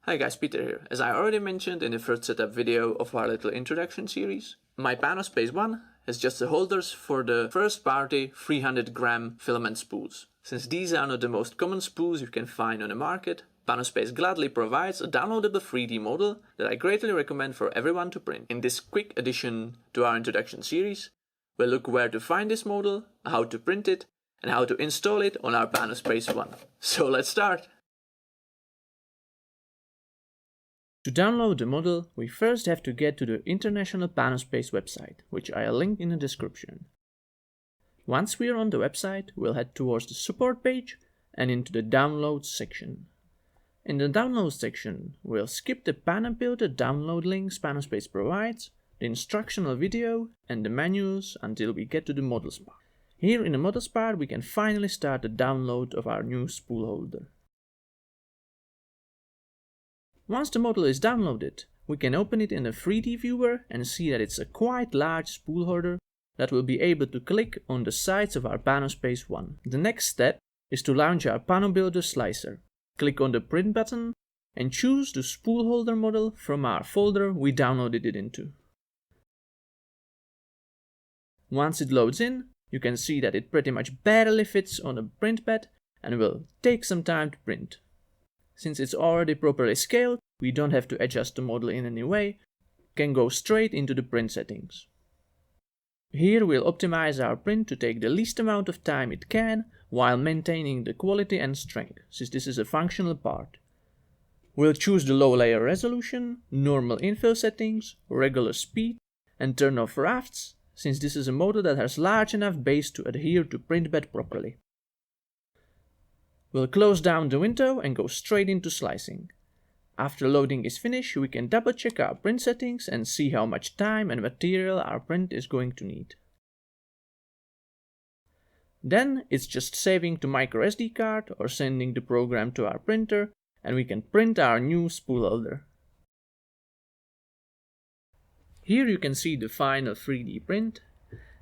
Hi guys, Peter here. As I already mentioned in the first setup video of our little introduction series, my Panospace One has just the holders for the first party 300 gram filament spools. Since these are not the most common spools you can find on the market, Panospace gladly provides a downloadable 3D model that I greatly recommend for everyone to print. In this quick addition to our introduction series, we'll look where to find this model, how to print it, and how to install it on our Panospace One. So let's start! To download the model, we first have to get to the International Panospace website, which I'll link in the description. Once we are on the website, we'll head towards the support page and into the downloads section. In the downloads section, we'll skip the pan-and-builder download links Panospace provides, the instructional video and the manuals until we get to the models part. Here in the models part, we can finally start the download of our new spool holder. Once the model is downloaded, we can open it in a 3D viewer and see that it's a quite large spool holder that will be able to click on the sides of our Panospace One. The next step is to launch our Panobuilder slicer. Click on the print button and choose the spool holder model from our folder we downloaded it into. Once it loads in, you can see that it pretty much barely fits on a print bed and will take some time to print. Since it's already properly scaled, we don't have to adjust the model in any way, can go straight into the print settings. Here we'll optimize our print to take the least amount of time it can while maintaining the quality and strength, since this is a functional part. We'll choose the low layer resolution, normal infill settings, regular speed, and turn off rafts, since this is a model that has large enough base to adhere to print bed properly. We'll close down the window and go straight into slicing. After loading is finished, we can double check our print settings and see how much time and material our print is going to need. Then it's just saving to microSD card or sending the program to our printer and we can print our new spool holder. Here you can see the final 3D print,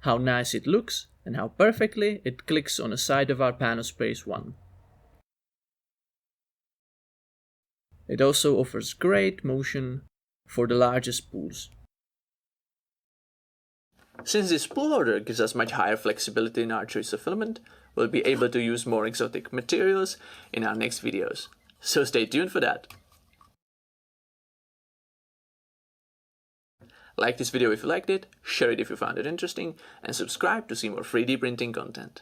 how nice it looks and how perfectly it clicks on the side of our Panospace One. It also offers great motion for the largest spools. Since this spool holder gives us much higher flexibility in our choice of filament, we'll be able to use more exotic materials in our next videos. So stay tuned for that. Like this video if you liked it, share it if you found it interesting, and subscribe to see more 3D printing content.